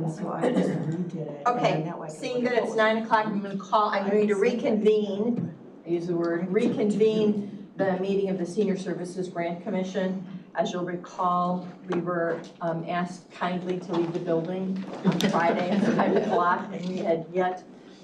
didn't, so I just redid it. Okay, seeing that it's 9 o'clock, I'm going to reconvene, I use the word, reconvene the meeting of the Senior Services Grant Commission. As you'll recall, we were asked kindly to leave the building on Friday at 5 o'clock, and we had yet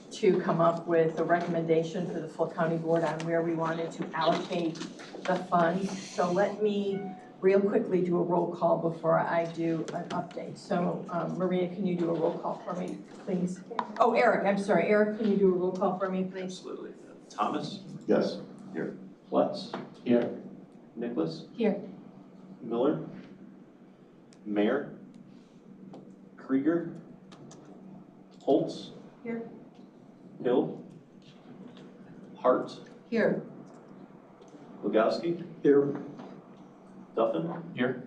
to come up with a recommendation for the full county board on where we wanted to allocate the funds. So let me real quickly do a roll call before I do an update. So Maria, can you do a roll call for me, please? Oh, Eric, I'm sorry. Eric, can you do a roll call for me, please? Absolutely. Thomas? Yes. Here. Lutz? Here. Nicholas? Here. Miller? Mayor? Krieger? Holtz? Here. Hill? Hart? Here. Legowski? Here. Duffin? Here.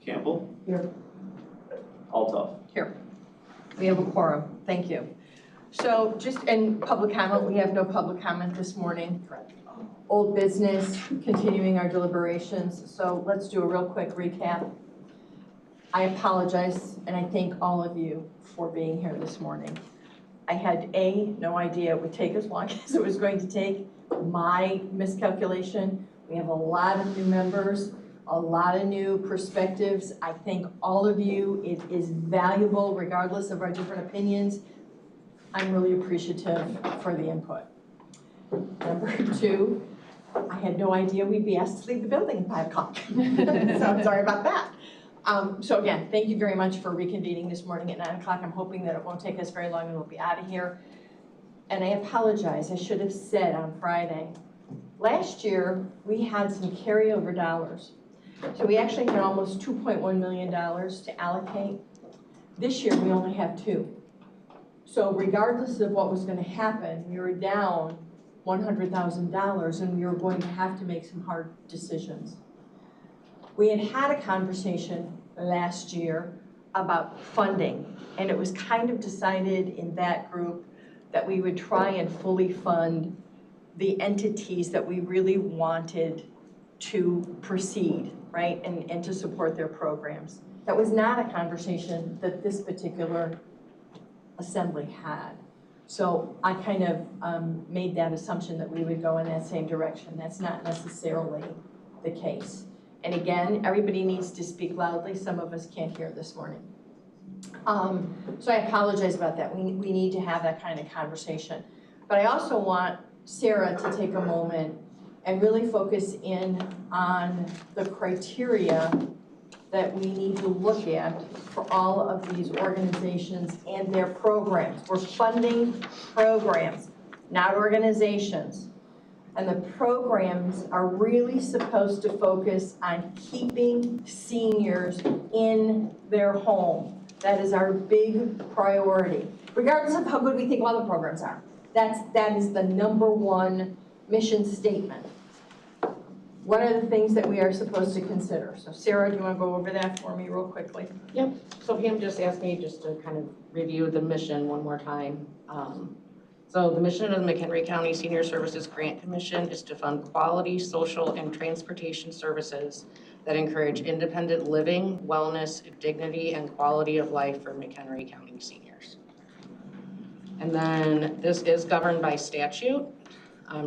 Campbell? Here. Altough? Here. We have a quorum. Thank you. So just in public comment, we have no public comment this morning. Correct. Old business, continuing our deliberations. So let's do a real quick recap. I apologize and I thank all of you for being here this morning. I had no idea it would take as long as it was going to take. My miscalculation. We have a lot of new members, a lot of new perspectives. I thank all of you. It is valuable regardless of our different opinions. I'm really appreciative for the input. Number two, I had no idea we'd be asked to leave the building at 5 o'clock. So I'm sorry about that. So again, thank you very much for reconvening this morning at 9 o'clock. I'm hoping that it won't take us very long and we'll be out of here. And I apologize, I should have said on Friday, last year we had some carryover dollars. So we actually had almost $2.1 million to allocate. This year we only have $2 million. So regardless of what was going to happen, we were down $100,000 and we were going to have to make some hard decisions. We had a conversation last year about funding, and it was kind of decided in that group that we would try and fully fund the entities that we really wanted to proceed, right, and to support their programs. That was not a conversation that this particular assembly had. So I kind of made that assumption that we would go in that same direction. That's not necessarily the case. And again, everybody needs to speak loudly. Some of us can't hear this morning. So I apologize about that. We need to have that kind of conversation. But I also want Sarah to take a moment and really focus in on the criteria that we need to look at for all of these organizations and their programs. We're funding programs, not organizations. And the programs are really supposed to focus on keeping seniors in their home. That is our big priority, regardless of how good we think all the programs are. That is the #1 mission statement. What are the things that we are supposed to consider? So Sarah, do you want to go over that for me real quickly? Yep, so Pam just asked me just to kind of review the mission one more time. So the mission of the McHenry County Senior Services Grant Commission is to fund quality social and transportation services that encourage independent living, wellness, dignity, and quality of life for McHenry County seniors. And then this is governed by statute.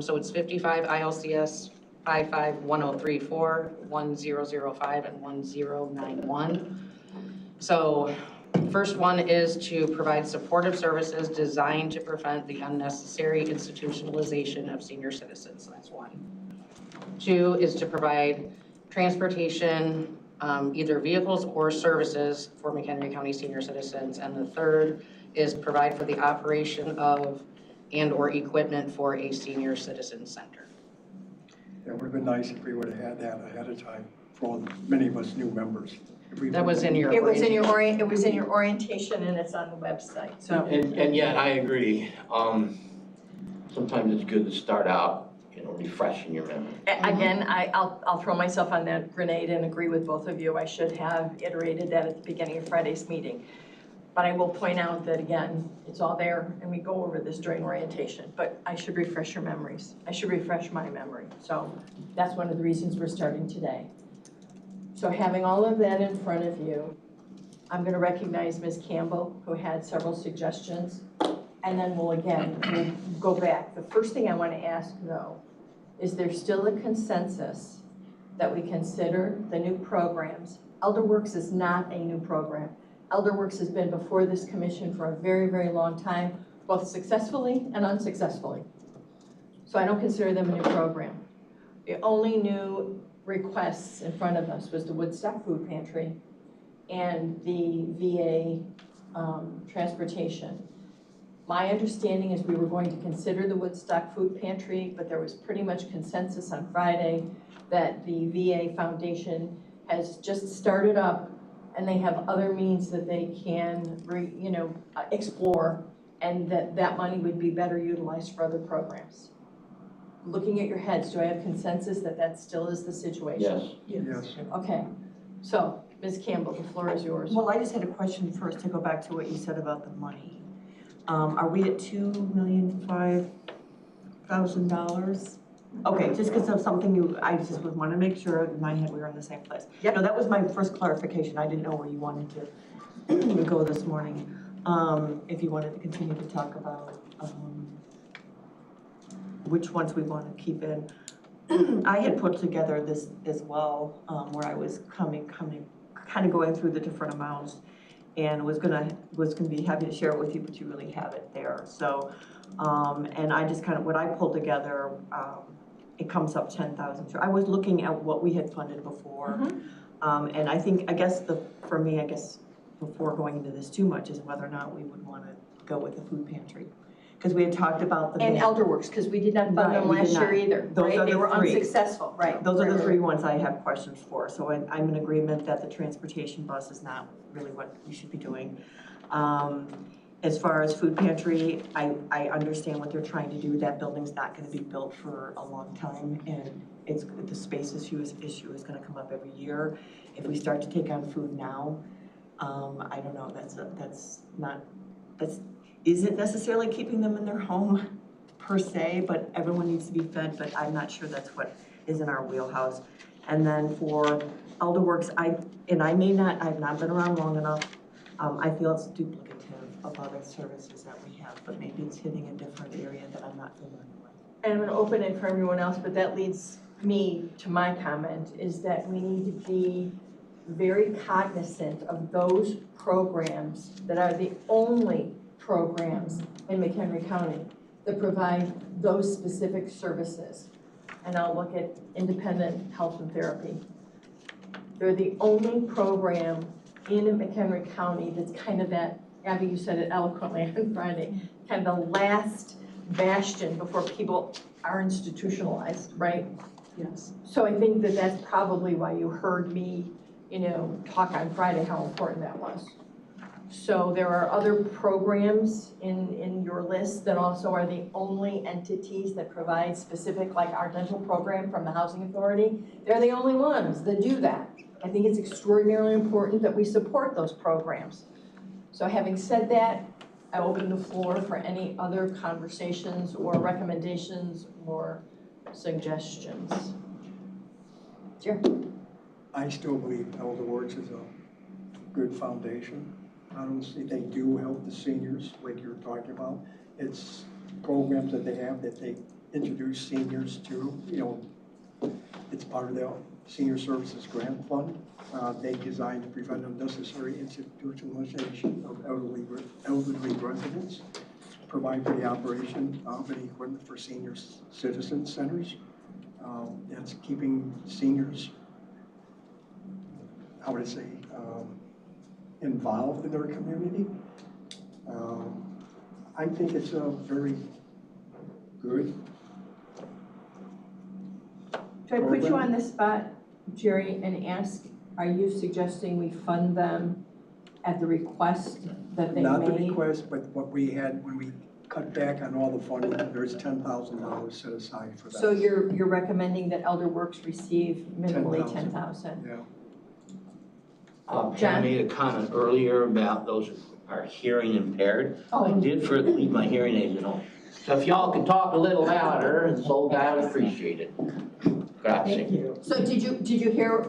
So it's 55 ILCS 551034, 1005, and 1091. So first one is to provide supportive services designed to prevent the unnecessary institutionalization of senior citizens. That's one. Two is to provide transportation, either vehicles or services for McHenry County senior citizens. And the third is provide for the operation of and/or equipment for a senior citizen center. It would have been nice if we would have had that ahead of time for all, many of us new members. That was in your It was in your orientation and it's on the website. So and yet I agree. Sometimes it's good to start out, refreshing your memory. again, I'll throw myself on that grenade and agree with both of you. I should have iterated that at the beginning of Friday's meeting. But I will point out that, again, it's all there, and we go over this during orientation. But I should refresh your memories. I should refresh my memory. So that's one of the reasons we're starting today. So having all of that in front of you, I'm going to recognize Ms. Campbell, who had several suggestions, and then we'll go back. The first thing I want to ask, though, is there still a consensus that we consider the new programs? ElderWorks is not a new program. ElderWorks has been before this commission for a very, very long time, both successfully and unsuccessfully. So I don't consider them a new program. The only new requests in front of us was the Woodstock Food Pantry and the VA transportation. My understanding is we were going to consider the Woodstock Food Pantry, but there was pretty much consensus on Friday that the VA Foundation has just started up and they have other means that they can explore, and that money would be better utilized for other programs. Looking at your heads, do I have consensus that still is the situation? Yes. Yes. Okay, so Ms. Campbell, the floor is yours. Well, I just had a question first to go back to what you said about the money. Are we at $2,005,000? Okay, just because of something I just wanted to make sure in my head we were in the same place. Yep. No, that was my first clarification. I didn't know where you wanted to go this morning. If you wanted to continue to talk about which ones we want to keep in. I had put together this as well, where I was kind of going through the different amounts, and was gonna be happy to share it with you, but you really have it there. So, and I just kind of, what I pulled together, it comes up 10,000. I was looking at what we had funded before, and I guess for me, before going into this too much, is whether or not we would want to go with the food pantry. Because we had talked about the. And ElderWorks, because we did not fund them Right, we did last year not. either, Those right? are They the were three. unsuccessful, right? Those are the Right, three right. ones I have questions for. So I'm in agreement that the transportation bus is not really what we should be doing. As far as food pantry, I understand what they're trying to do. That building's not going to be built for a long time, and the space issue is going to come up every year. If we start to take on food now, I don't know. That isn't necessarily keeping them in their home per se, but everyone needs to be fed. But I'm not sure that's what is in our wheelhouse. And then for ElderWorks, I've not been around long enough. I feel it's duplicative of other services that we have, but maybe it's hitting a different area that I'm not familiar with. And I'm going to open it for everyone else, but that leads me to my comment, is that we need to be very cognizant of those programs that are the only programs in McHenry County that provide those specific services. And I'll look at independent health and therapy. They're the only program in McHenry County that's kind of that, Abby, you said it eloquently on Friday, kind of the last bastion before people are institutionalized, right? Yes. So I think that's probably why you heard me, talk on Friday how important that was. So there are other programs in your list that also are the only entities that provide specific, like our dental program from the Housing Authority. They're the only ones that do that. I think it's extraordinarily important that we support those programs. So having said that, I open the floor for any other conversations or recommendations or suggestions. Sure. I still believe ElderWorks is a good foundation. Honestly, they do help the seniors, like you're talking about. It's programs that they have that they introduce seniors to. It's part of their Senior Services Grant Fund. They designed to prevent unnecessary institutionalization of elderly residents, provide for the operation of and equipment for senior citizen centers. That's keeping seniors, involved in their community. I think it's a very good. Do I put you on the spot, Jerry, and ask, are you suggesting we fund them at the request that they made? Not the request, but what we had when we cut back on all the funding, there's $10,000 set aside for that. So you're recommending that ElderWorks receive minimally 10,000. 10,000? Yeah. I made a comment earlier about those who are hearing impaired. I did leave my hearing aids at home. So if y'all could talk a little louder, and so I would appreciate it. Grazie. Thank you. So did you hear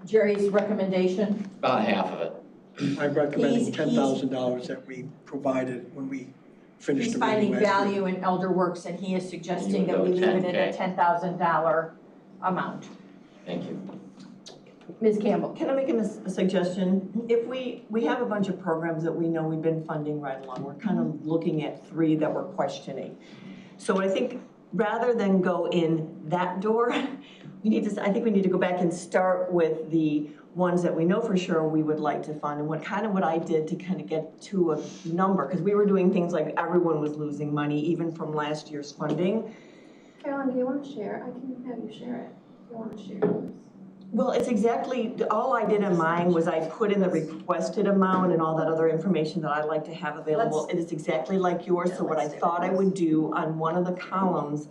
Jerry's recommendation? About half of it. I recommend He's- $10,000 that we provided when we finished He's the meeting finding last week. value in Elder Works, and he is suggesting that we You would leave go it at a $10,000 amount. Thank you. Ms. Campbell? Can I make a suggestion? If we have a bunch of programs that we know we've been funding right along, we're kind of looking at 3 that we're questioning. So I think rather than go in that door, I think we need to go back and start with the ones that we know for sure we would like to fund, and what I did to kind of get to a number, because we were doing things like everyone was losing money, even from last year's funding. Carolyn, do you want to share? I can have you share it if you want to share. Well, it's exactly, all I did in mine was I put in the requested amount and all that other information that I'd like to have available. It is exactly like yours, so what I thought I would do on one of the columns,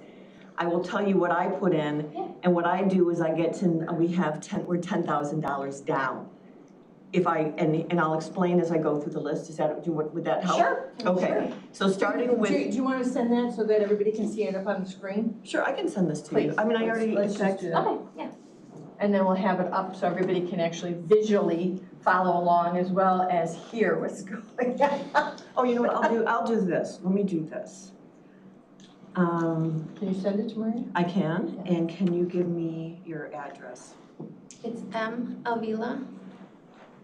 I will tell you what I put in, and what I do is I get to, we're $10,000 down. And I'll explain as I go through the list, would that help? Sure. Okay, so starting with. Do you want to send that so that everybody can see it up on the screen? Sure, I can send this to Please. you. I mean, I already, Let's in just fact, do that. Okay, yeah. And then we'll have it up so everybody can actually visually follow along as well as hear what's going on. oh, you know what, I'll do this. Let me do this. Can you send it to Maria? I can, and can you give me your address? It's M. Avila,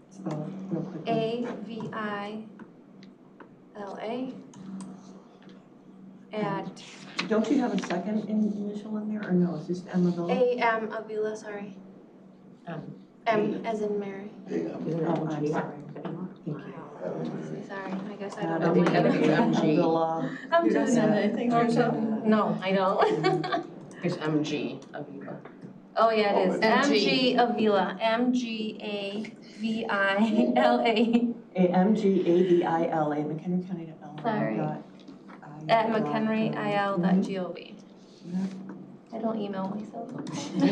Spell it real quickly. A-V-I-L-A at Don't you have a second initial in there, or no, it's just Emma Villa? A.M. Avila, sorry. M as in Mary. Oh, I'm sorry. Thank you. Sorry, I guess I I don't think know. I think it's my MG. Villa. I'm You don't just, send anything to yourself? no, I don't. It's MG, Aviva. Oh, yeah, it is. MG. MG Avila, M-G-A-V-I-L-A MGAVILA, McHenry County. Sorry. at mchenryil.gov. I don't email myself. Here,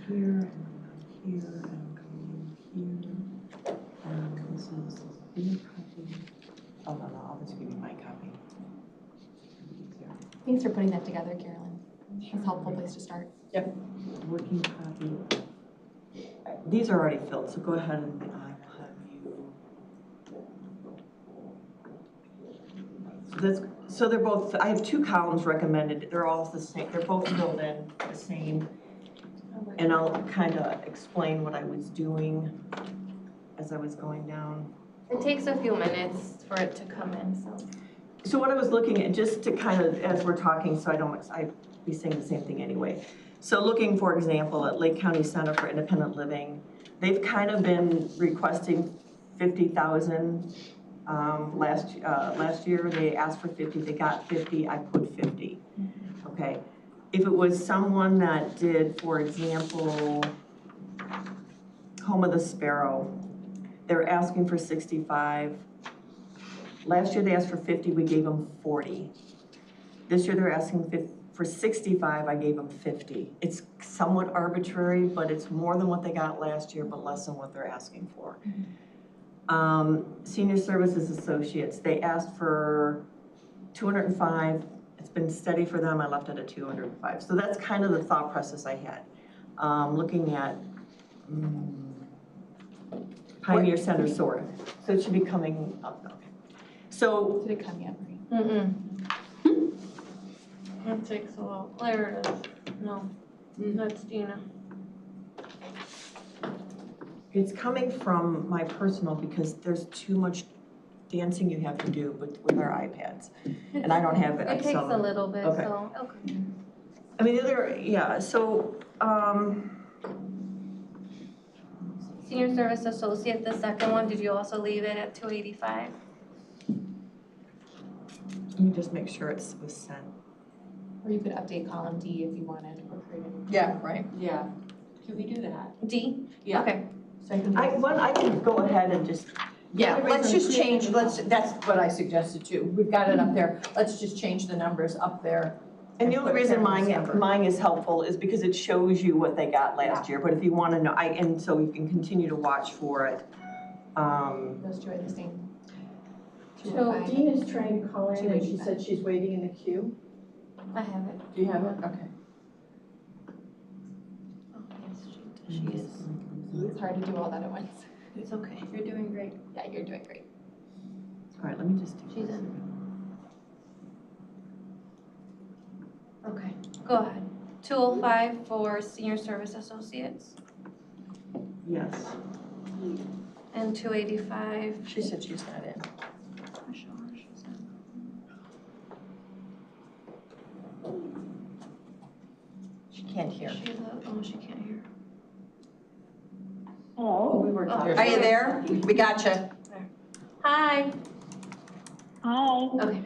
and here, and here. This is your copy. Oh, no, I'll just give you my copy. Thanks for putting that together, Carolyn. It's a helpful place to start. Working copy. These are already filled, so go ahead and I will have you. So they're both, I have 2 columns recommended. They're all the same, they're both filled in the same. And I'll kind of explain what I was doing as I was going down. It takes a few minutes for it to come in, so. So what I was looking at, just to kind of, as we're talking, so I'd be saying the same thing anyway. So looking, for example, at Lake County Center for Independent Living, they've kind of been requesting 50,000. Last year, they asked for 50, they got 50, I put 50, okay? If it was someone that did, for example, Home of the Sparrow, they're asking for 65. Last year, they asked for 50, we gave them 40. This year, they're asking for 65, I gave them 50. It's somewhat arbitrary, but it's more than what they got last year, but less than what they're asking for. Senior Services Associates, they asked for 205. It's been steady for them, I left it at 205. So that's kind of the thought process I had. Looking at Pioneer Center sort of. So it should be coming up, okay. So, Did it come yet, Marie? It takes a while. There it is. No, that's Dina. it's coming from my personal because there's too much dancing you have to do with our iPads. And I don't have It takes Excel. a little bit, Okay. so, okay. I mean, the other, yeah, so, Senior Service Associate, the second one, did you also leave it at 285? let me just make sure it was sent. Or you could update column D if you wanted, or create a new. Yeah, right. Yeah, can we do that? D? Yeah. Okay. I can go ahead and just. Yeah, let's just change, that's what I suggested too. We've got it up there. Let's just change the numbers up there. And the only reason December. mine is helpful is because it shows you what they got last year, but if you wanna know, and so you can continue to watch for it. Those two are the same. So Dean is trying to call in and she 285. said she's waiting in the queue. I have it. Do you have it? Okay. Oh, yes, she is. It's hard to do all that at once. It's okay, you're doing great. Yeah, you're doing great. All right, let me just do She's this. Okay, go ahead. 205 for senior service associates Yes. and 285. She said she's not in. She can't hear. She can't hear. Oh, we were talking. Are you there? We got you. Hi. Hi. Okay.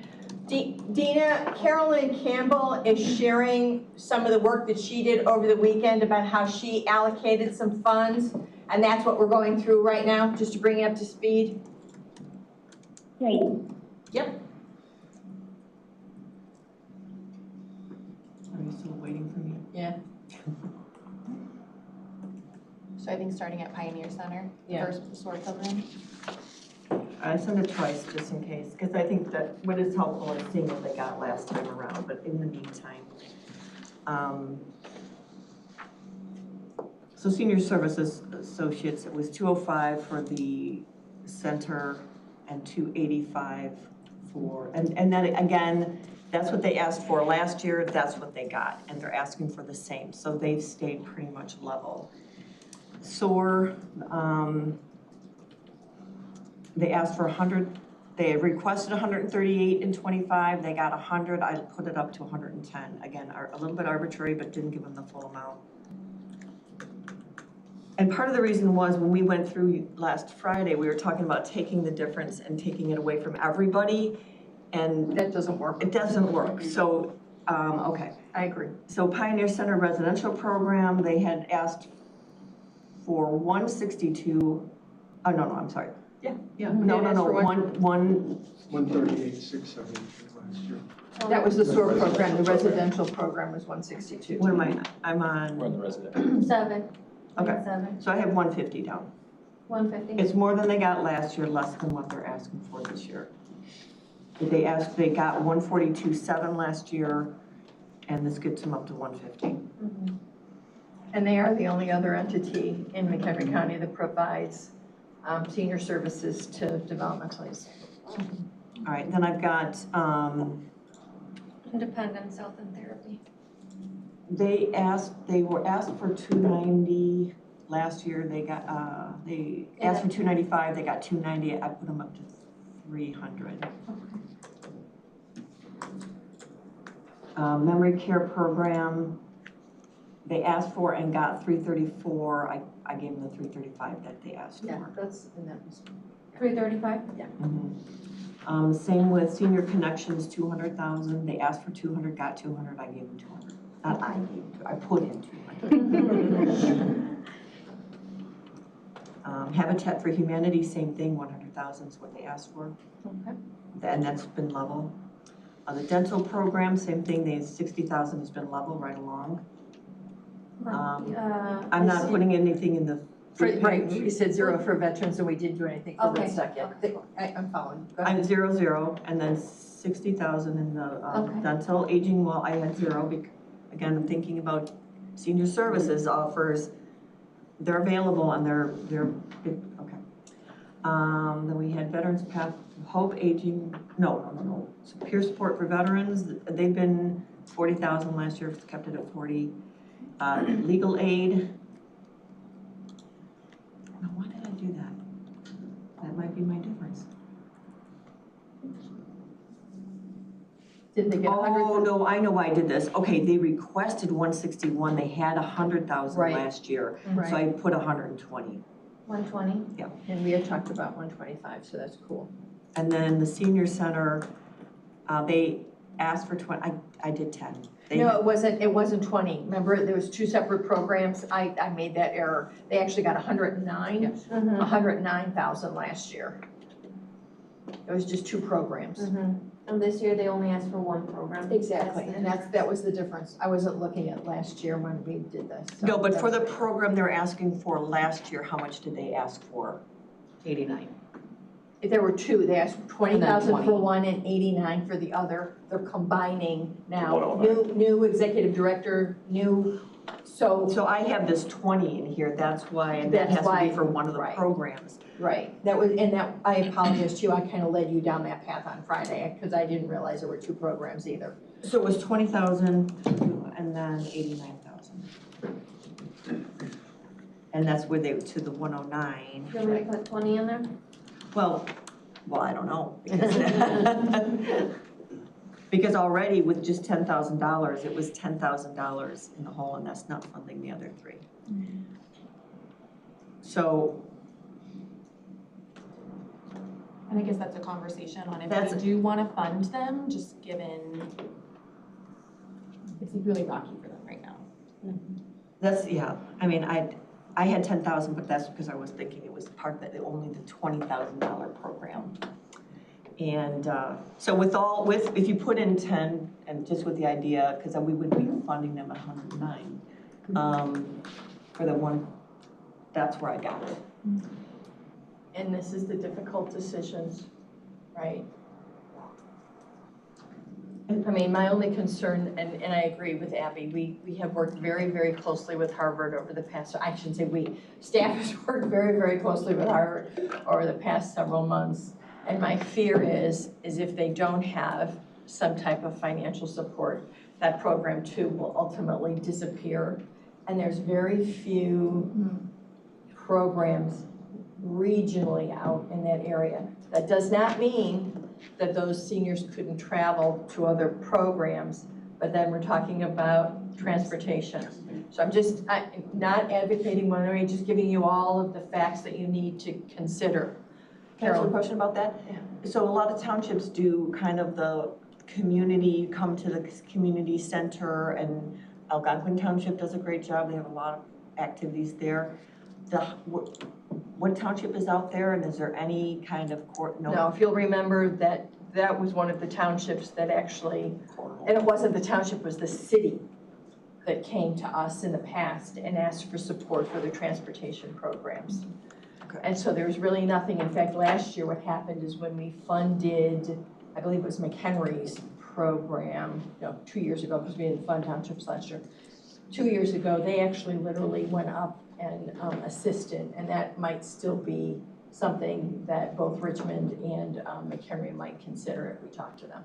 Dina, Carolyn Campbell is sharing some of the work that she did over the weekend about how she allocated some funds, and that's what we're going through right now, just to bring you up to speed. Great. Yep. Are you still waiting for me? Yeah. So I think starting at Pioneer Center, Yeah. first with the SOAR program. I sent it twice just in case, because I think that what is helpful is seeing what they got last time around, but in the meantime. So senior services associates, it was 205 for the center and 285 for, and then again, that's what they asked for last year, that's what they got, and they're asking for the same, so they've stayed pretty much level. SOAR, they asked for 100, they had requested 138 and 25, they got 100, I put it up to 110. Again, a little bit arbitrary, but didn't give them the full amount. And part of the reason was when we went through last Friday, we were talking about taking the difference and taking it away from everybody, and That doesn't work. it doesn't work, so, okay. I agree. So Pioneer Center Residential Program, they had asked for 162, oh, no, I'm sorry. Yeah. No, They asked for one, 138,672 last year. That was the SOAR program, the residential program was 162. what am I, I'm We're on, on the resident. 7. Okay. 7. so I have 150 down. 150. It's more than they got last year, less than what they're asking for this year. They got 142.7 last year, and this gets them up to 150. And they are the only other entity in McHenry County that provides senior services to developmentally disabled. All right, then I've got, Independence Health and Therapy. they were asked for 290 last year, they got, they asked for 295, they got 290, I put them up to 300. Memory care program, they asked for and got 334, I gave them the 335 that they asked for. Yeah, that's, and that was. 335? Same with Senior Connections, 200,000, they asked for 200, got 200, I gave them 200. Not I gave them, I put in 200. Habitat for Humanity, same thing, 100,000 is what they asked for. Okay. And that's been level. The dental program, same thing, they 60,000 has been level right along. I'm not putting anything in the food Right, pantry. we said 0 for veterans and we didn't do anything for Okay, Woodstock yet. okay. I'm following. Go I'm ahead. 0, and then 60,000 in the Okay. dental. Aging, well, I had 0, again, I'm thinking about senior services offers, they're available and they're, okay. Then we had Veterans Path, Hope Aging, no. So peer support for veterans, they've been 40,000 last year, kept it at 40. Legal aid. Now, why did I do that? That might be my difference. Did they get 100? Oh, no, I know why I did this. Okay, they requested 161, they had 100,000 Right. last year. Right. So I put 120. 120? And we had talked about 125, so that's cool. And then the senior center, they asked for 20, I did 10. They No, it wasn't 20. Remember, there was 2 separate programs. I made that error. They actually got 109, 109,000 last year. It was just 2 programs. And this year they only asked for 1 program. Exactly, the and that was the difference. I wasn't looking at last year when we did this. so No, but for the that's- program they're asking for last year, how much did they ask for? 89. If there were 2, they asked 20,000 for 20. one and 89 for the other. They're combining One now. oh nine. New executive director, new So I have this 20 in here, that's why, and that That's has to why, be for one of the right. programs. Right, that was, and that, I apologize to you, I kind of led you down that path on Friday, because I didn't realize there were two programs either. So it was 20,000 and then 89,000. And that's where they, to the 109. You want me to put 20 in there? Well, I don't know, because, because already with just $10,000, it was $10,000 in the hole, and that's not funding the other three. So, And I guess that's a conversation on if That's- we do wanna fund them, just given it's really rocky for them right now. that's, yeah, I mean, I had 10,000, but that's because I was thinking it was part of the, only the $20,000 program. And so if you put in 10, and just with the idea, because we would be funding them at 109, for the one, that's where I got it. And this is the difficult decisions, right? I mean, my only concern, and I agree with Abby, we have worked very, very closely with Harvard over the past, I shouldn't say we, staff has worked very, very closely with Harvard over the past several months. And my fear is if they don't have some type of financial support, that program too will ultimately disappear. And there's very few programs regionally out in that area. That does not mean that those seniors couldn't travel to other programs, but then we're talking about transportation. So I'm just not advocating one way, just giving you all of the facts that you need to consider. Can I ask you a question about that? Yeah. So a lot of townships do kind of the community, come to the community center, and Algonquin Township does a great job. They have a lot of activities there. What township is out there, and is there any kind of court? No, if you'll remember that was one of the townships that actually, and it wasn't the township, it was the city that came to us in the past and asked for support for their transportation programs. Okay. And so there's really nothing. In fact, last year what happened is when we funded, I believe it was McHenry's program, no, 2 years ago, because we didn't fund townships last year. 2 years ago, they actually literally went up and assisted, and that might still be something that both Richmond and McHenry might consider if we talk to them.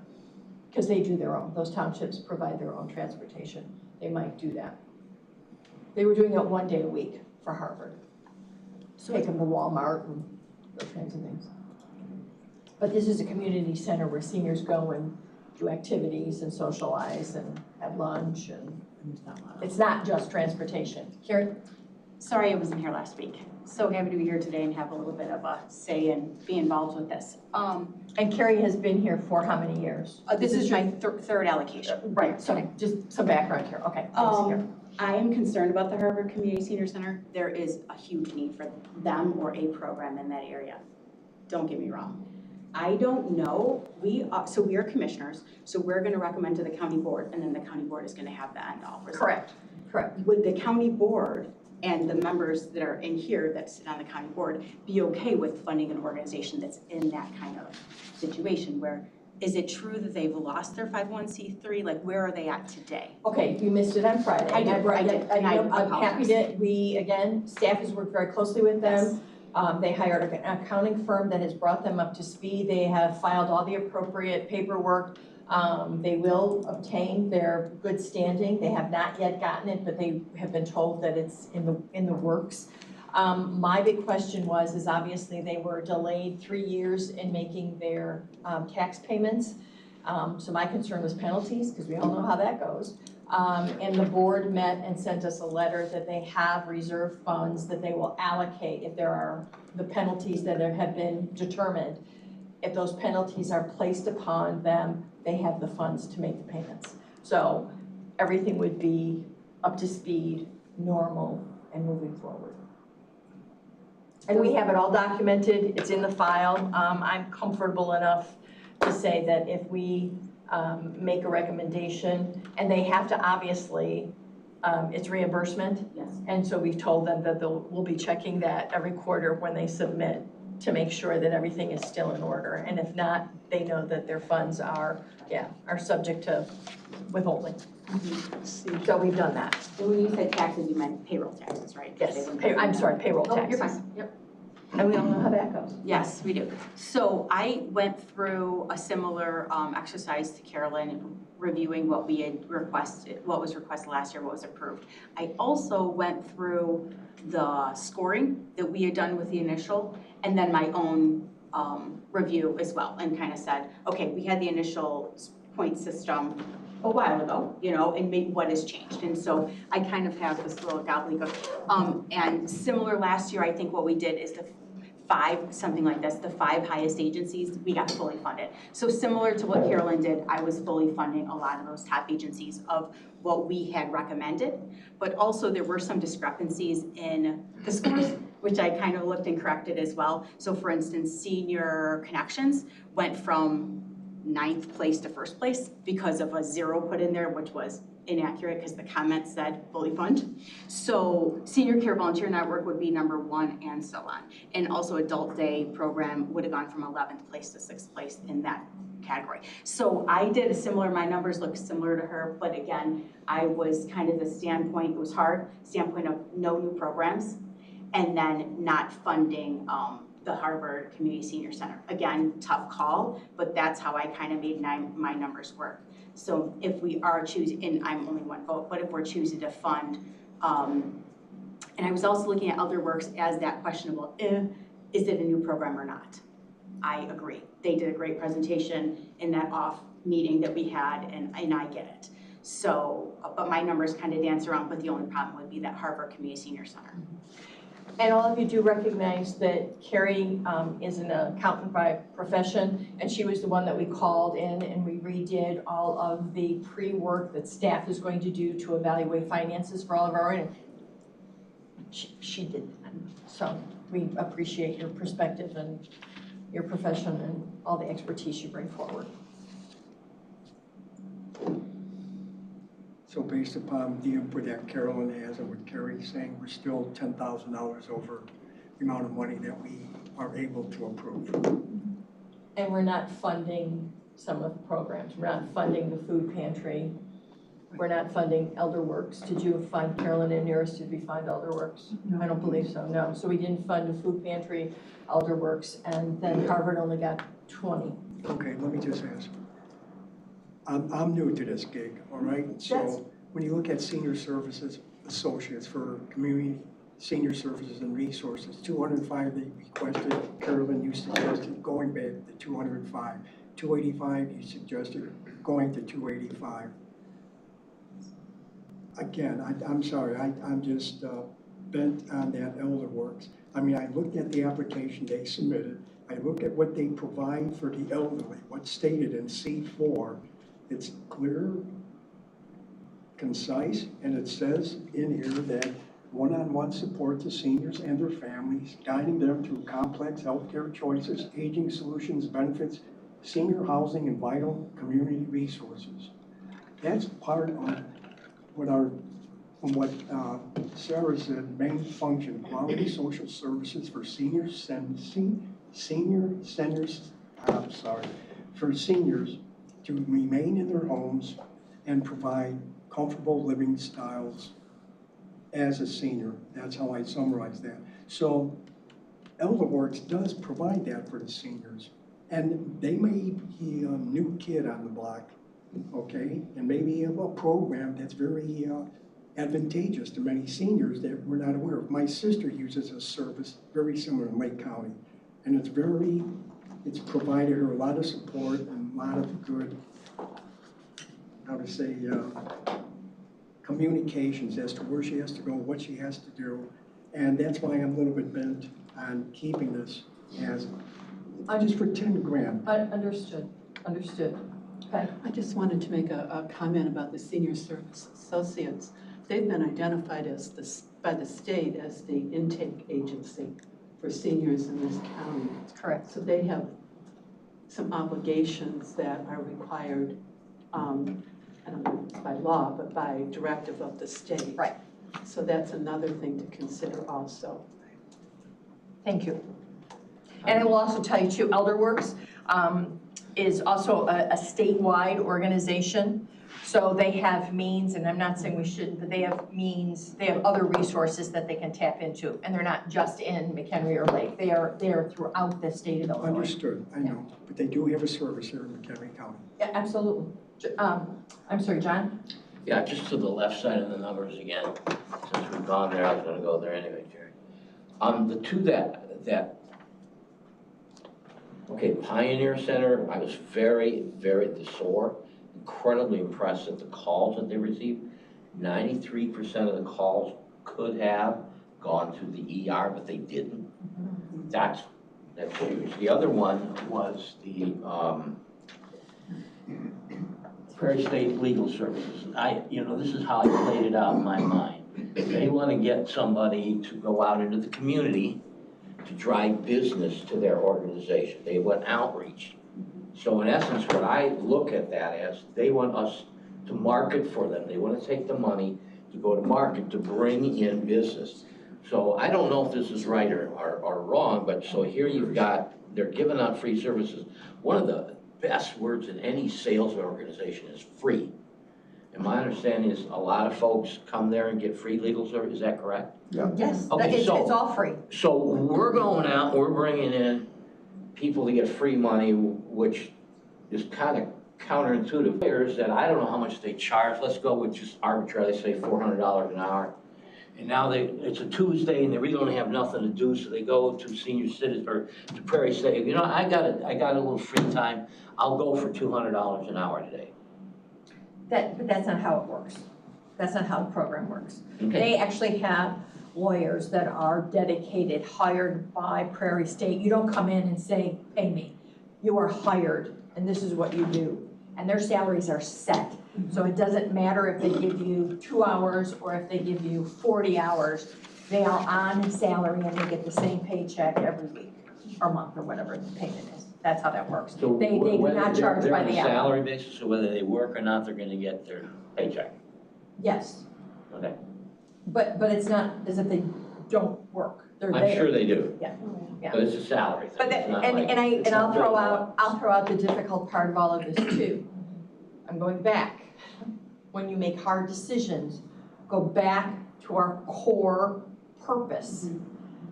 Because they do their own, those townships provide their own transportation. They might do that. They were doing it 1 day a week for Harvard. Take them to Walmart and those kinds of things. But this is a community center where seniors go and do activities and socialize and have lunch, and it's not just transportation. Karen? Sorry I wasn't here last week. So happy to be here today and have a little bit of a say and be involved with this. And Carrie has been here for how many years? This is my third allocation. Right, so just some background here, okay. Thanks, Karen. I am concerned about the Harvard Community Senior Center. There is a huge need for them or a program in that area. Don't get me wrong. I don't know, we are commissioners, so we're gonna recommend to the county board, and then the county board is gonna have the end all result. Correct. Would the county board and the members that are in here that sit on the county board be okay with funding an organization that's in that kind of situation where, is it true that they've lost their 501c3? Like, where are they at today? Okay, you missed it on Friday. I did, and I I'm happy to, again, staff has worked very closely with them. They hired an accounting firm that has brought them up to speed. They have filed all the appropriate paperwork. They will obtain their good standing. They have not yet gotten it, but they have been told that it's in the works. My big question is obviously they were delayed 3 years in making their tax payments. So my concern was penalties, because we all know how that goes. And the board met and sent us a letter that they have reserve funds that they will allocate if there are the penalties that have been determined. If those penalties are placed upon them, they have the funds to make the payments. So everything would be up to speed, normal, and moving forward. And we have it all documented, it's in the file. I'm comfortable enough to say that if we make a recommendation, and they have to obviously, it's reimbursement. Yes. And so we've told them that we'll be checking that every quarter when they submit to make sure that everything is still in order. And if not, they know that their funds are subject to withholding. So we've done that. And when you said taxes, you meant payroll taxes, right? Yes, I'm sorry, payroll Oh, taxes. you're fine, yep. And we all know how that goes. Yes, we do. So I went through a similar exercise to Carolyn, reviewing what we had requested, what was requested last year, what was approved. I also went through the scoring that we had done with the initial, and then my own review as well, and kind of said, okay, we had the initial point system a while ago, you know, and maybe what has changed. And so I kind of have this little gobbledygook. And similar last year, I think what we did is the something like this, the 5 highest agencies, we got fully funded. So similar to what Carolyn did, I was fully funding a lot of those top agencies of what we had recommended. But also there were some discrepancies in the scores, which I kind of looked and corrected as well. So for instance, Senior Connections went from 9th place to 1st place because of a 0 put in there, which was inaccurate because the comment said fully fund. So Senior Care Volunteer Network would be number 1 and so on. And also Adult Day program would have gone from 11th place to 6th place in that category. So I did a similar, my numbers look similar to her, but again, I was kind of the standpoint, it was hard, standpoint of no new programs and then not funding the Harvard Community Senior Center. Again, tough call, but that's how I kind of made my numbers work. So if we are choosing, and I'm only 1 vote, but if we're choosing to fund, and I was also looking at Elder Works as that questionable, is it a new program or not? I agree. They did a great presentation in that off meeting that we had, and I get it. So, but my numbers kind of dance around, but the only problem would be that Harvard Community Senior Center. And all of you do recognize that Carrie is an accountant by profession, and she was the one that we called in and we redid all of the pre-work that staff is going to do to evaluate finances for all of our, she did that. So we appreciate your perspective and your profession and all the expertise you bring forward. So based upon the input that Carolyn has and what Carrie's saying, we're still $10,000 over the amount of money that we are able to approve. And we're not funding some of the programs. We're not funding the food pantry. We're not funding Elder Works. Did you fund, Carolyn, in yours, did we fund Elder Works? No. I don't believe so, no. So we didn't fund the food pantry, Elder Works, and then Harvard only got 20. Okay, let me just ask. I'm new to this gig, all right? So when you look at Senior Services Associates for Community Senior Services and Resources, 205 they requested. Carolyn, you suggested going back to 205. 285, you suggested going to 285. Again, I'm sorry, I'm just bent on that Elder Works. I mean, I looked at the application they submitted. I looked at what they provide for the elderly, what's stated in C4. It's clear, concise, and it says in here that one-on-one support to seniors and their families, guiding them through complex healthcare choices, aging solutions, benefits, senior housing, and vital community resources. That's part of what Sarah said, main function, quality social services for seniors to remain in their homes and provide comfortable living styles as a senior. That's how I summarize that. So Elder Works does provide that for the seniors. And they may be a new kid on the block, okay? And maybe have a program that's very advantageous to many seniors that we're not aware of. My sister uses a service very similar in Lake County. And it's provided her a lot of support and a lot of good, communications as to where she has to go, what she has to do. And that's why I'm a little bit bent on keeping this as just for 10 grand. Understood. Okay. I just wanted to make a comment about the Senior Service Associates. They've been identified by the state as the intake agency for seniors in this county. That's correct. So they have some obligations that are required, I don't know if it's by law, but by directive of the state. Right. So that's another thing to consider also. Thank you. And I will also tell you too, ElderWorks is also a statewide organization. So they have means, and I'm not saying we shouldn't, but they have means, they have other resources that they can tap into. And they're not just in McHenry or Lake, they are throughout the state of Illinois. Understood, I know, but they do have a service here in McHenry County. Yeah, absolutely. I'm sorry, John? Yeah, just to the left side of the numbers again, since we've gone there, I was gonna go there anyway, Jerry. The two okay, Pioneer Center, I was very, the SOAR, incredibly impressed at the calls that they received. 93% of the calls could have gone to the ER, but they didn't. That's huge. The other one was the Prairie State Legal Services. This is how I played it out in my mind. They want to get somebody to go out into the community to drive business to their organization. They want outreach. So in essence, what I look at that as, they want us to market for them. They want to take the money to go to market to bring in business. So I don't know if this is right or wrong, but so here you've got, they're giving out free services. One of the best words in any sales organization is free. And my understanding is a lot of folks come there and get free legal service, is that correct? Yes, Okay, it's all free. So we're going out, we're bringing in people to get free money, which is kind of counterintuitive. Players that I don't know how much they charge, let's go with just arbitrarily say $400 an hour. And now it's a Tuesday and they really don't have nothing to do, so they go to senior citizens or to Prairie State. You know, I got a little free time, I'll go for $200 an hour today. But that's not how it works. That's not how the program works. Okay. They actually have lawyers that are dedicated, hired by Prairie State. You don't come in and say, pay me. You are hired, and this is what you do. And their salaries are set. So it doesn't matter if they give you 2 hours or if they give you 40 hours. They are on salary and they get the same paycheck every week or month or whatever the payment is. That's how that works. So They do not charge by the they're on a hour. salary basis, so whether they work or not, they're gonna get their paycheck. Yes, Okay, but it's not as if they don't work. They're there. I'm sure they do. Yeah. But it's a salary thing. But It's not like- I'll throw out the difficult part of all of this too. I'm going back. When you make hard decisions, go back to our core purpose.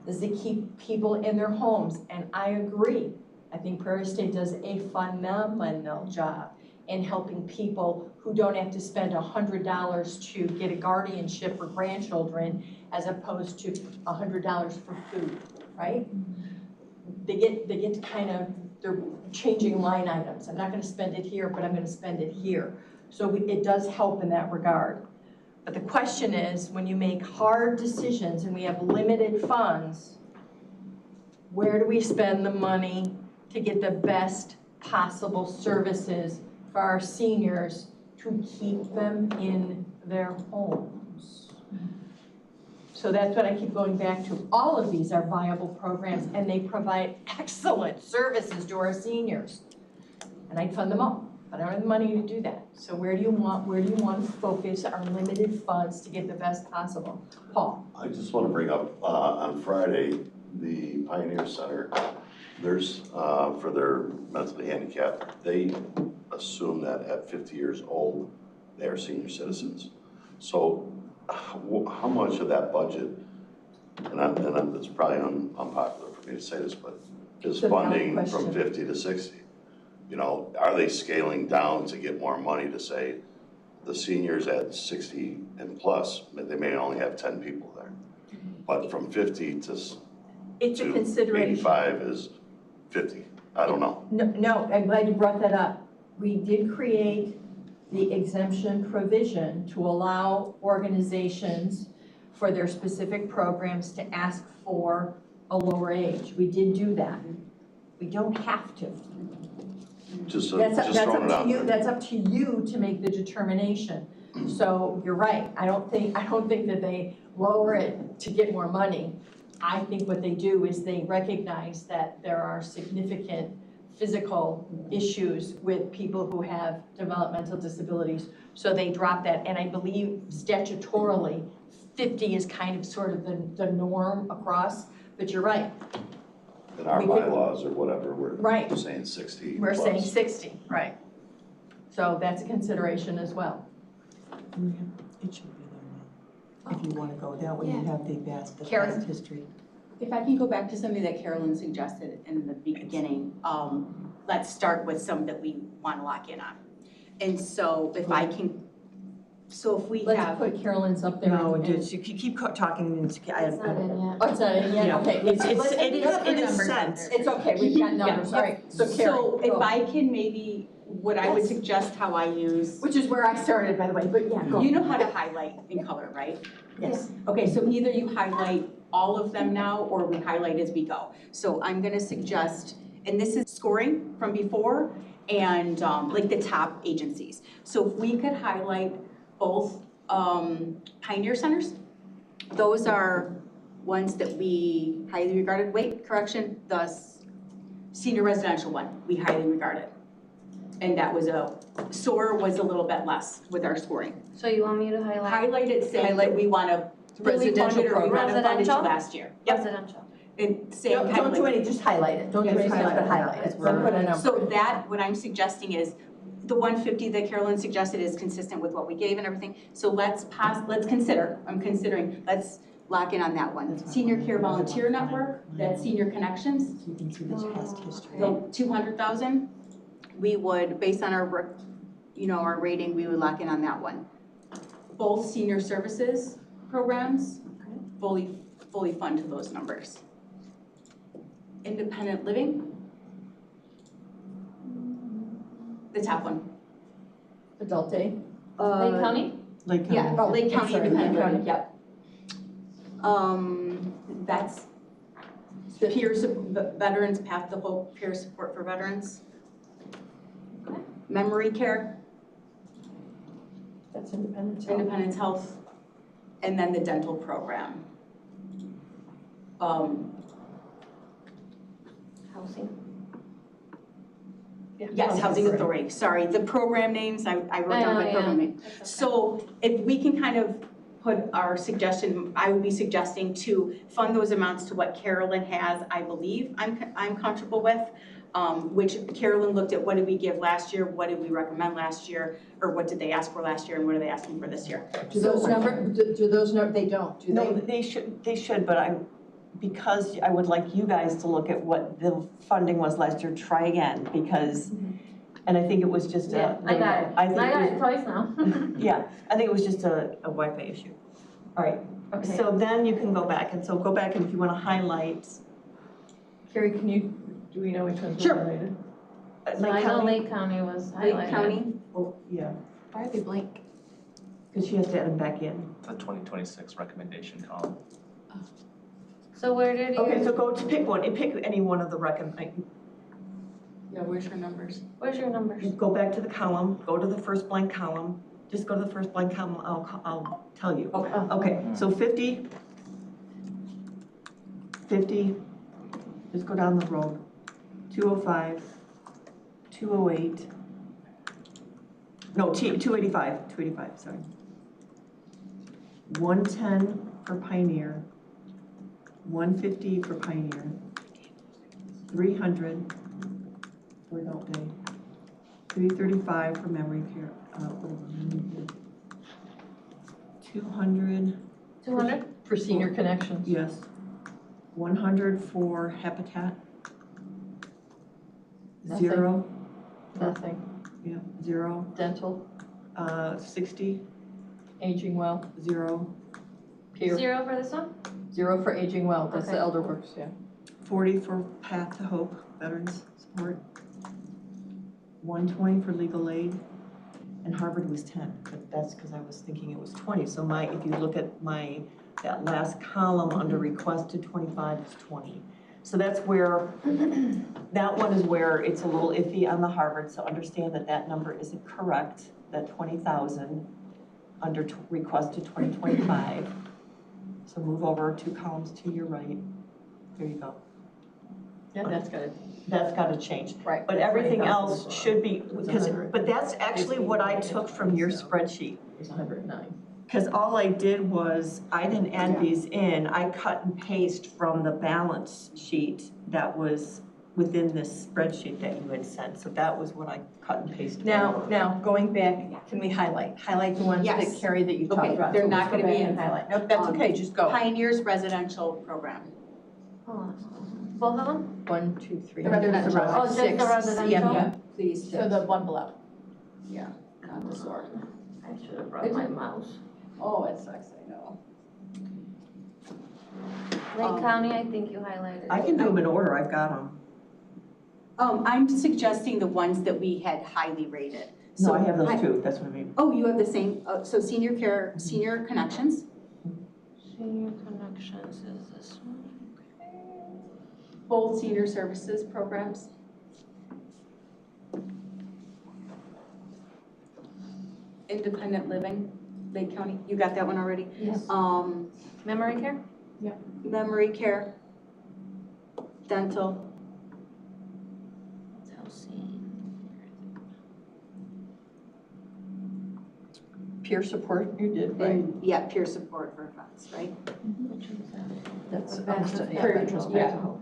Is to keep people in their homes, and I agree. I think Prairie State does a phenomenal job in helping people who don't have to spend $100 to get a guardianship for grandchildren as opposed to $100 for food, right? They get to kind of, they're changing line items. I'm not gonna spend it here, but I'm gonna spend it here. So it does help in that regard. But the question is, when you make hard decisions and we have limited funds, where do we spend the money to get the best possible services for our seniors to keep them in their homes? So that's what I keep going back to. All of these are viable programs and they provide excellent services to our seniors. And I'd fund them all, but I don't have the money to do that. So where do you want to focus our limited funds to get the best possible? Paul? I just want to bring up, on Friday, the Pioneer Center, there's, for their mentally handicapped, they assume that at 50 years old, they are senior citizens. So how much of that budget, and it's probably unpopular for me to say this, but is funding from 50 to 60? You know, are they scaling down to get more money to say the seniors at 60 and plus, they may only have 10 people there. But from 50 to It's a consideration. 85 is 50, I don't know. No, I'm glad you brought that up. We did create the exemption provision to allow organizations for their specific programs to ask for a lower age. We did do that. We don't have to. Just That's throwing it up out to you. there. That's up to you to make the determination. So you're right. I don't think that they lower it to get more money. I think what they do is they recognize that there are significant physical issues with people who have developmental disabilities. So they drop that. And I believe statutorily, 50 is kind of sort of the norm across, but you're right. in our We could- bylaws or whatever, we're Right. saying 60 We're plus. saying 60, right. So that's a consideration as well. It should be there now. If you wanna go that way, you have the past Karen? history. If I can go back to something that Carolyn suggested in the beginning, let's start with some that we want to lock in on. And so if I can, so if we Let's have, put Carolyn's up there. No, and- just, you keep talking and It's not in yet. Oh, it's not in yet, Yeah. okay. It's, let's- let's- it let's put is numbers up sent. there. It's okay, we've got numbers, all right. So Carrie, so if go. I can maybe, what I would Yes. suggest how I use, Which is where I started, by the way, but yeah, go. you know how to highlight in color, right? Yes. Okay, so either you highlight all of them now, or we highlight as we go. So I'm gonna suggest, and this is scoring from before, and like the top agencies. So if we could highlight both Pioneer Centers, those are ones that we highly regarded. Wait, correction, the senior residential one, we highly regarded. And that was SOAR was a little bit less with our scoring. So you want me to highlight Highlight it saying that we wanna really fund it, or we wanna fund it to Residential? last year. Yep, residential? and saying Don't kind of do like. any, just highlight it, don't do Yes, anything else but highlight it. highlight it, That's then put a number. So that, what I'm suggesting is, the 150 that Carolyn suggested is consistent with what we gave and everything. So let's consider, let's lock in on that one. That's fine. Senior Care Volunteer Network, that's Senior Connections, So you can see this past history. the 200,000, we would, based on our, our rating, we would lock in on that one. Both senior services programs, fully fund to those numbers. Independent living, the top one. Adult day? Lake County? Lake County. Yeah, Lake County Sorry, Independent Lake County. Living, yep. That's veterans, Path to Hope, peer support for veterans. Memory care, That's independent. Independence Health, and then the dental program. Housing. Yes, Housing Authority, sorry, the program names, I wrote down my program name. That's okay. So if we can kind of put our suggestion, I would be suggesting to fund those amounts to what Carolyn has, I believe I'm comfortable with. Which Carolyn looked at, what did we give last year, what did we recommend last year, or what did they ask for last year, and what are they asking for this year? Do those they don't, do No, they? they should, but because I would like you guys to look at what the funding was last year, try again, because, and I think it was just Yeah, I got it. I think I got it it twice now. was, yeah, I think it was just a Wi-Fi issue. All right, Okay. so then you can go back, and so go back, and if you wanna highlight, Carrie, do we know which ones Sure. are related? So I Lake know County. Lake County was Lake highlighted. County, Oh, yeah, Why are they blank? because she has to add them back in. The 2026 recommendation column. So where did you? Okay, so go to pick one, and pick any one of the yeah, where's your numbers? Where's your numbers? go back to the column, go to the first blank column, just go to the first blank column, I'll tell you. Okay. Okay, so 50, just go down the road, 205, 208, no, 285, sorry. 110 for Pioneer, 150 for Pioneer, 300 for adult day, 335 for memory care, 200, 200? For senior connections? yes. 100 for Habitat. Nothing. 0, Nothing. yeah, 0. Dental, 60, aging well, 0. peer, 0 for this one? 0 for aging well, that's the Okay. elder works, yeah. 40 for Path to Hope, Veterans Support. 120 for legal aid, and Harvard was 10, but that's because I was thinking it was 20. So if you look at that last column under requested 25 is 20. So that's where, that one is where it's a little iffy on the Harvard, so understand that number isn't correct, that 20,000 under requested 2025. So move over 2 columns to your right, there you go. Yeah, that's good. That's gotta change. Right. But everything 20,000 else is, should be, was because, 100. but that's actually what I took from your spreadsheet. It's 109. Because all I did was, I didn't add these in, I cut and paste from the balance sheet that was within this spreadsheet that you had sent, so that was what I cut and pasted. Now, going back, can we highlight the ones that Yes. Carrie that you talked Okay, about? they're So not let's gonna go be back in- and highlight. Nope, that's okay, just go. Pioneers Residential Program. Hold on. Both of them? 1, 2, 3. The residential. Oh, just the Six. residential? Yeah, please, So the one below. not this one. I should have brought my mouse. Oh, it sucks, I know. Lake County, I think you highlighted. I can do them in order, I've got them. I'm suggesting the ones that we had highly rated. No, So I have those too, that's what I mean. Oh, you have the same, so senior care, senior connections, Senior Connections is this one. both senior services programs. Independent living, Lake County, you got that one already? Yes. Memory care? Yeah. Memory care, dental, Peer support, you did, right? and, yeah, peer support for funds, right? Which is that? That's Veterans- yeah, veterans mental health.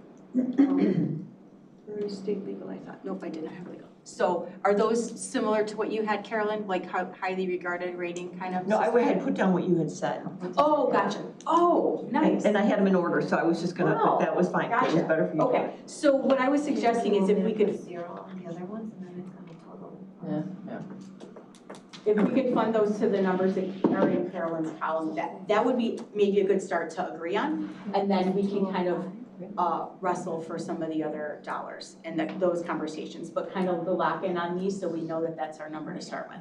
Very state legal, I thought, nope, I didn't have legal. So are those similar to what you had, Carolyn, like highly regarded rating kind of? No, I had put down what you had said. Oh, gotcha, oh, nice. And I had them in order, so I was just gonna, Wow. but that was fine, it was Gotcha. better for you. Okay, so what I was suggesting is if we could, Zero on the other ones, and then it's gonna total. Yeah. if we could fund those to the numbers that are in Carolyn's column, that would be maybe a good start to agree on. And then we can kind of wrestle for some of the other dollars and those conversations, but kind of the lock-in on these so we know that that's our number to start with.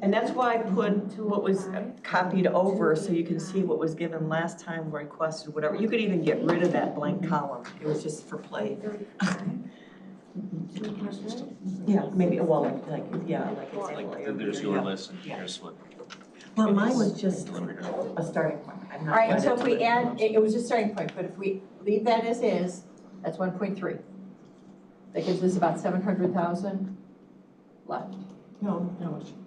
And that's why I put what was copied over, so you can see what was given last time, requested, whatever. You could even get rid of that blank column, it was just for play. Yeah, maybe, well, like, yeah, like it's. Like, there's your list, and here's what. Well, mine was just a starting point. I'm not. All right, so if we add, it was a starting point, but if we leave that as is, that's 1.3. That gives us about 700,000 left. No,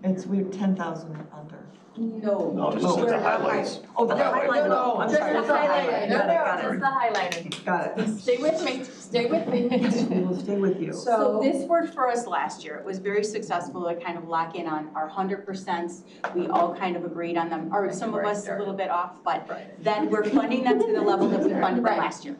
it's, we're 10,000 under. No. No, just the highlights. Oh, the highlighted, oh, I'm Just sorry. the highlighted. Got it, got Just it, the highlighted. got it. Stay with me, stay with Yes, me. we will stay with you. So this worked for us last year. It was very successful to kind of lock in on our 100%. We all kind of agreed on them, or some of us a little bit off, but then we're funding them to the level that we funded them last year.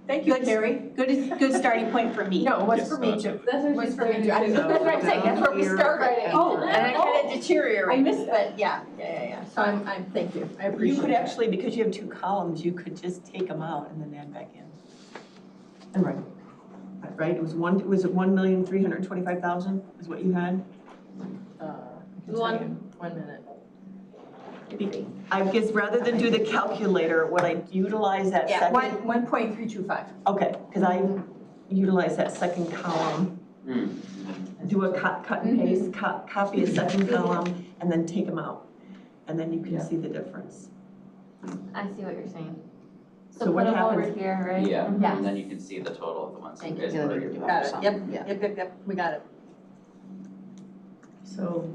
Thank you, Good, Carrie. good starting point for me. No, it was Yes, for me that's too. That's what Was she's for me saying. too. That's what I'm saying, that's where we started. Oh, And then kind of deteriorated. I missed that. But yeah. So I'm, thank you, I You appreciate could it. actually, because you have two columns, you could just take them out and then add back in. And right, it was 1,325,000 is what you had? I can tell you, 1 minute. I guess rather than do the calculator, would I utilize that Yeah, second? 1.325. Okay, because I utilize that second column. Do a cut and paste, copy a second column, and then take them out. And then you can see the difference. I see what you're saying. So So what put them over happens- here, right? Yeah, Yes. and then you can see the total of the ones you Thank guys you. already approved. Got it, yep, we got it. So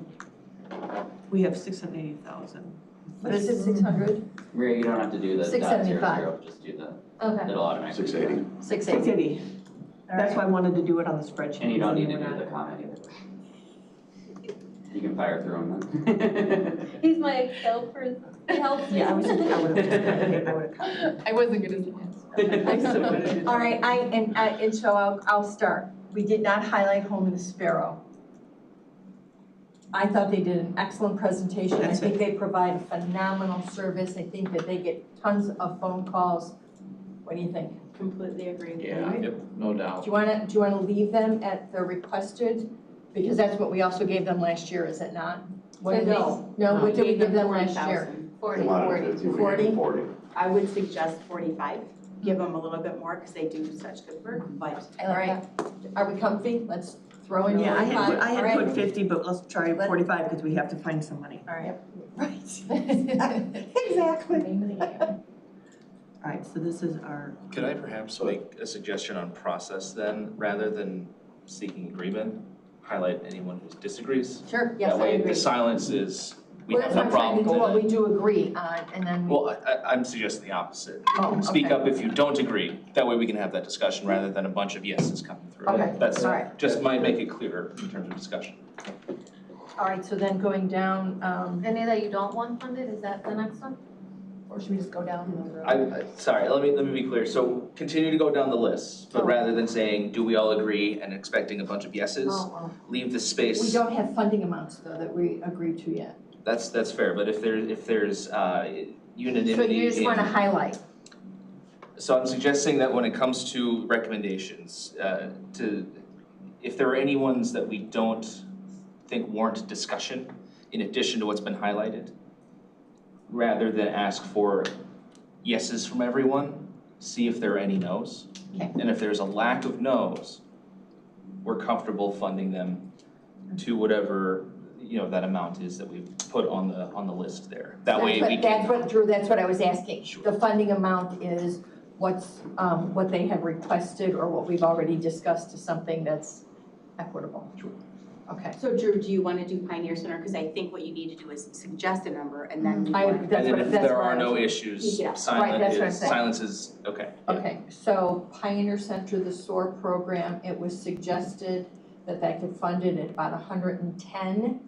we have 680,000. What is it, 600? Maria, you don't have to do the dot 675. 00, just do the, Okay. it'll automatically. 680. 680. 680. That's why I wanted to do it on the spreadsheet. And you don't need to because do then the we're comment either. You can fire through them then. He's my Excel person. He helps not- me. Yeah, I would have copied. I wasn't gonna say All right, and so I'll start. We did not highlight Home of the Sparrow. I thought they did an excellent presentation. I That's think they provide a phenomenal service. I think that they get tons of phone calls. What do you think? Completely agree with you. Yep, no Do doubt. you wanna leave them at the requested? Because that's what we also gave them last year, is it not? What did No. they- No, what did we give them last year? 40,000. They wanted 50, we gave them 40. I would suggest 45, give them a little bit more because they do such good work, but All right, are we comfy? Let's throw in Yeah, I 45. had All put right. 50, but let's try 45 because we have to find some money. All right. Right. Exactly. All right, so this is our, Could I perhaps make a suggestion on process then, rather than seeking agreement, highlight anyone who disagrees? Sure, yes, That I way, agree. the silence is we Well, have that's no what I'm trying to problem do, with what it. we do agree on, and then. Well, I'm suggesting the opposite. Oh, Speak okay. up if you don't agree, that way we can have that discussion rather than a bunch of yeses coming through. Okay, That's, all right. just might make it clearer in terms of discussion. All right, so then going down, Any that you don't want funded, is that the next one? Or should we just go down the road? Sorry, let me be clear, so continue to go down the list, but Oh. rather than saying, do we all agree and expecting a bunch of yeses, oh, leave the we space. don't have funding amounts though that we agreed to yet. That's fair, but if there's unanimity. So you just wanna highlight, So I'm suggesting that when it comes to recommendations, if there are any ones that we don't think warrant discussion in addition to what's been highlighted, rather than ask for yeses from everyone, see if there are any nos. Okay. And if there's a lack of nos, we're comfortable funding them to whatever, that amount is that we've put on the list there. That way we can. Drew, that's what I was asking. Sure. The funding amount is what they have requested or what we've already discussed to something that's equitable. Sure. Okay. So Drew, do you want to do Pioneer Center? Because I think what you need to do is suggest a number and then. I- And then if there are no issues, Yeah. Right, that's what I'm saying. silence is, okay. Okay, so Pioneer Center, the SOAR program, it was suggested that could fund it at about 110.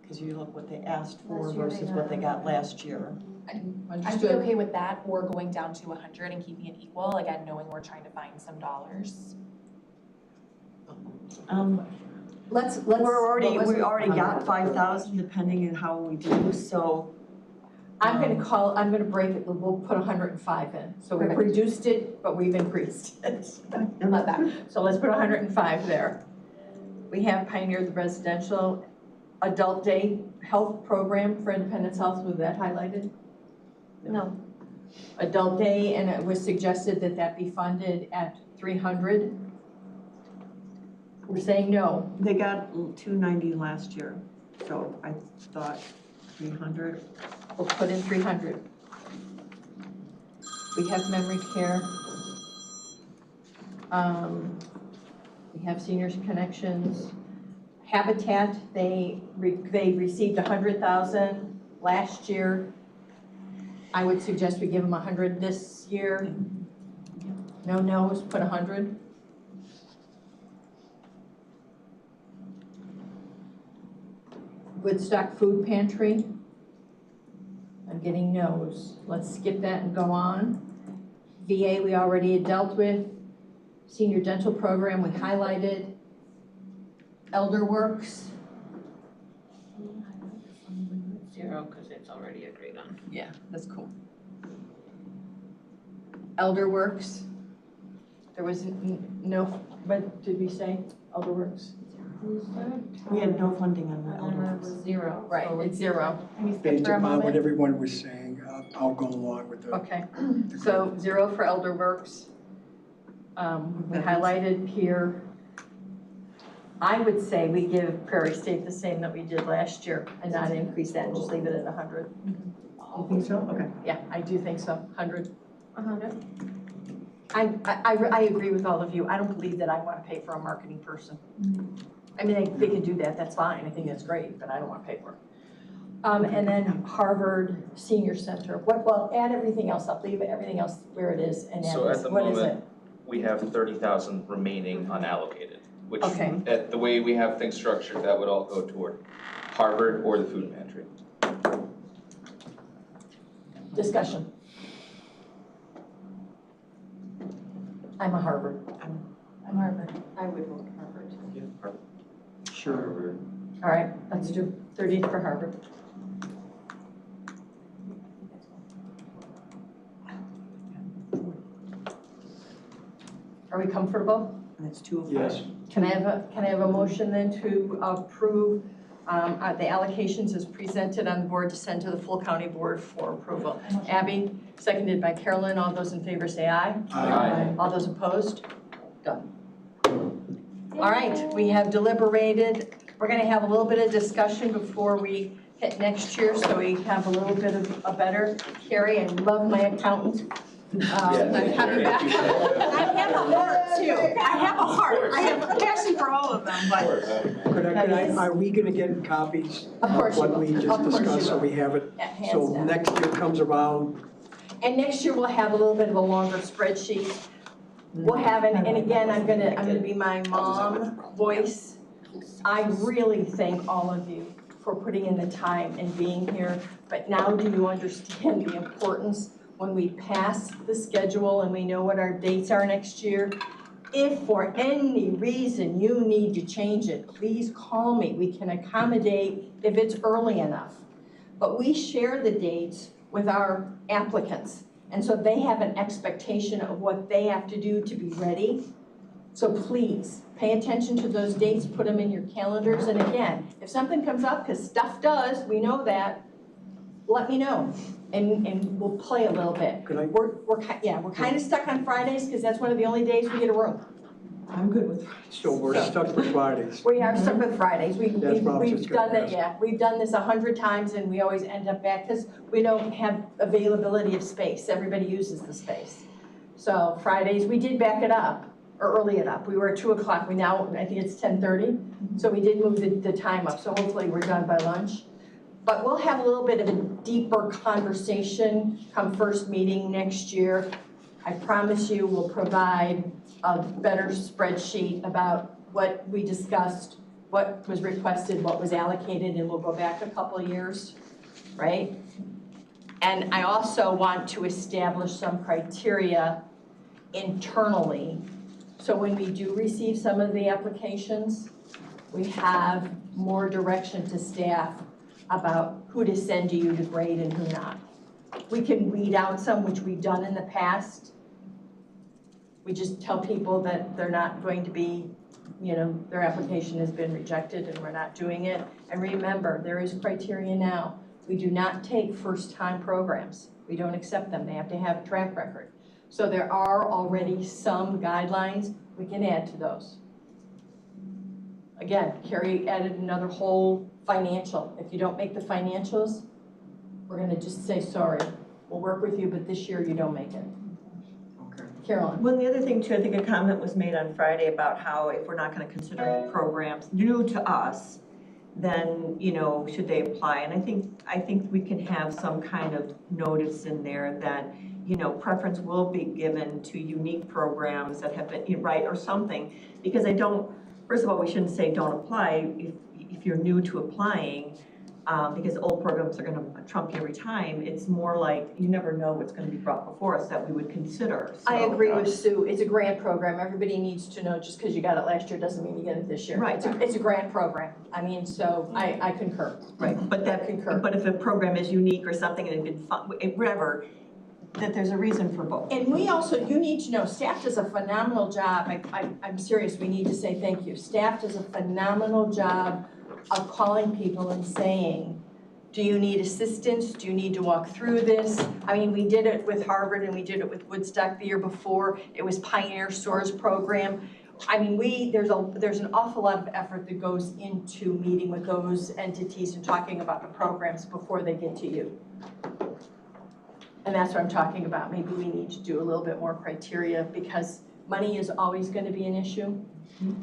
Because you look what they asked for Last year they versus got what they got last year. I'd be Understood. okay with that, or going down to 100 and keeping it equal, again, knowing we're trying to find some dollars. Let's. We already let's- got 5,000 depending on how we do, so. I'm gonna break it, we'll put 105 in. So we've Perfect. reduced it, but we've increased it. I love that. So let's put 105 there. We have Pioneer the residential adult day health program for Independence Health, was that highlighted? No. Adult day, and it was suggested that be funded at 300. We're saying no. They got 290 last year, so I thought 300. We'll put in 300. We have memory care. We have seniors connections. Habitat, they received 100,000 last year. I would suggest we give them 100 this year. No no's, put 100. Woodstock Food Pantry. I'm getting no's. Let's skip that and go on. VA we already dealt with. Senior dental program we highlighted. Elder Works. Zero, because it's already agreed on. Yeah, that's cool. Elder Works. There was no, what did we say? Elder Works? We had no funding on the elder works. Zero. Right, it's zero. Can we skip Based for a upon what moment? everyone was saying, I'll go along with the. Okay, so 0 for Elder Works. We highlighted here. I would say we give Prairie State the same that we did last year and not increase that and just leave it at 100. You think so? Okay. Yeah, I do think so, 100. I agree with all of you. I don't believe that I want to pay for a marketing person. I mean, they can do that, that's fine. I think that's great, but I don't want to pay for it. And then Harvard Senior Center. Well, add everything else up, leave everything else where it is and add So this. at the What is it? moment, we have 30,000 remaining unallocated, which, Okay. at the way we have things structured, that would all go toward Harvard or the food pantry. Discussion. I'm a Harvard. I'm Harvard. I would vote Harvard. Sure. All right, let's do 30 for Harvard. Are we comfortable? That's 205. Yes. Can I have a motion then to approve the allocations as presented on the board to send to the full county board for approval? Abby, seconded by Carolyn. All those in favor say aye. Aye. All those opposed? Done. All right, we have deliberated. We're gonna have a little bit of discussion before we hit next year, so we have a little bit of a better. Carrie, I love my accountant. I'm coming back. I have a heart too. I have a heart. I have a passion for all of them, but. Are we gonna get copies Of course you what will. we just Of course you discussed, so will. we have it? Hands So down. next year comes around, And next year we'll have a little bit of a longer spreadsheet. We'll have, and again, I'm gonna be my mom voice. I really thank all of you for putting in the time and being here. But now do you understand the importance when we pass the schedule and we know what our dates are next year? If for any reason you need to change it, please call me. We can accommodate if it's early enough. But we share the dates with our applicants. And so they have an expectation of what they have to do to be ready. So please, pay attention to those dates, put them in your calendars. And again, if something comes up, because stuff does, we know that, let me know. And we'll play a little bit. We're kind of stuck on Fridays because that's one of the only days we get a room. I'm good with so we're stuck with Fridays. We are stuck with Fridays. That's what I was We've just done gonna that, yeah. We've done this 100 times and we always end up back because we don't have availability of space. Everybody uses the space. So Fridays, we did back it up or early it up. We were at 2 o'clock. We now, I think it's 10:30. So we did move the time up. So hopefully we're done by lunch. But we'll have a little bit of a deeper conversation come first meeting next year. I promise you we'll provide a better spreadsheet about what we discussed, what was requested, what was allocated, and we'll go back a couple of years, right? And I also want to establish some criteria internally. So when we do receive some of the applications, we have more direction to staff about who to send to you to grade and who not. We can weed out some, which we've done in the past. We just tell people that they're not going to be, their application has been rejected and we're not doing it. And remember, there is criteria now. We do not take first-time programs. We don't accept them. They have to have a track record. So there are already some guidelines. We can add to those. Again, Carrie added another whole financial. If you don't make the financials, we're gonna just say, sorry, we'll work with you, but this year you don't make it. Okay. Carolyn. Well, the other thing too, I think a comment was made on Friday about how if we're not gonna consider any programs new to us, then, should they apply? And I think we can have some kind of notice in there that, preference will be given to unique programs that have been, right, or something. Because first of all, we shouldn't say don't apply if you're new to applying, because old programs are gonna trump you every time. It's more like you never know what's gonna be brought before us that we would consider. I agree with Sue. It's a grant program. Everybody needs to know just because you got it last year doesn't mean you get it this year. Right. It's a grant program. I mean, so I concur. Right, but if a program is unique or something and it's been fun, whatever, that there's a reason for both. And you need to know, staff does a phenomenal job. I'm serious, we need to say thank you. Staff does a phenomenal job of calling people and saying, do you need assistance? Do you need to walk through this? I mean, we did it with Harvard and we did it with Woodstock the year before. It was Pioneer Soars program. I mean, there's an awful lot of effort that goes into meeting with those entities and talking about the programs before they get to you. And that's what I'm talking about. Maybe we need to do a little bit more criteria because money is always going to be an issue.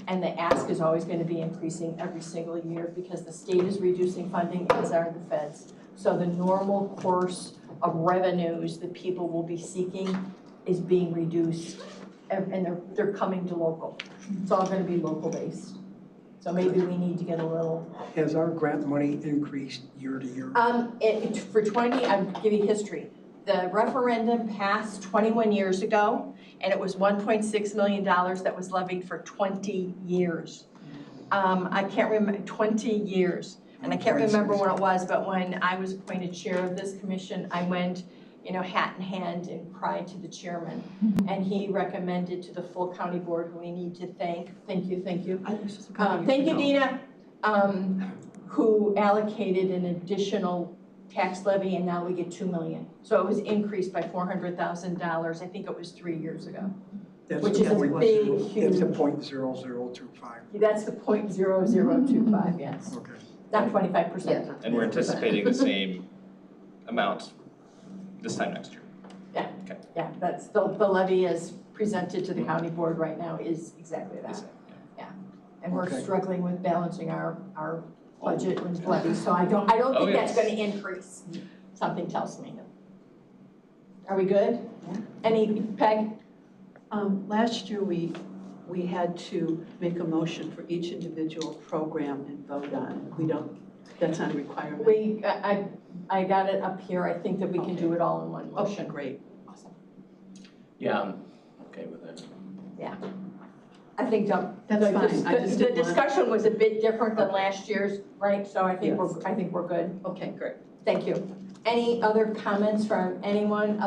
And the ask is always going to be increasing every single year because the state is reducing funding, as are the feds. So the normal course of revenues that people will be seeking is being reduced and they're coming to local. It's all going to be local based. So maybe we need to get a little. Has our grant money increased year to year? For 20, I'll give you history. The referendum passed 21 years ago, and it was $1.6 million that was levied for 20 years. I can't remember, 20 years. And I can't remember when it was, but when I was appointed chair of this commission, I went, hat in hand and cried to the chairman. And he recommended to the full county board, who we need to thank you. Thank you, Dina, who allocated an additional tax levy, and now we get $2 million. So it was increased by $400,000. I think it was 3 years ago. Which is a big, huge. That's a .0025. That's the .0025, yes. Okay. Not 25%. And we're anticipating the same amount this time next year. Yeah, that's, the levy as presented to the county board right now is exactly that. Is- And we're Okay. struggling with balancing our budget and levy, so I don't Oh, think that's yes. gonna increase. Something tells me. Are we good? Any, Peg? Last year, we had to make a motion for each individual program and vote on it. We don't, that's not a requirement. I got it up here, I think that we can do it all in one Okay, motion. great. Yeah, I'm okay with that. I think That's fine. I just the didn't want- discussion was a bit different than last year's, right? So I think Yes. I think we're good. Okay, great. Thank you. Any other comments from anyone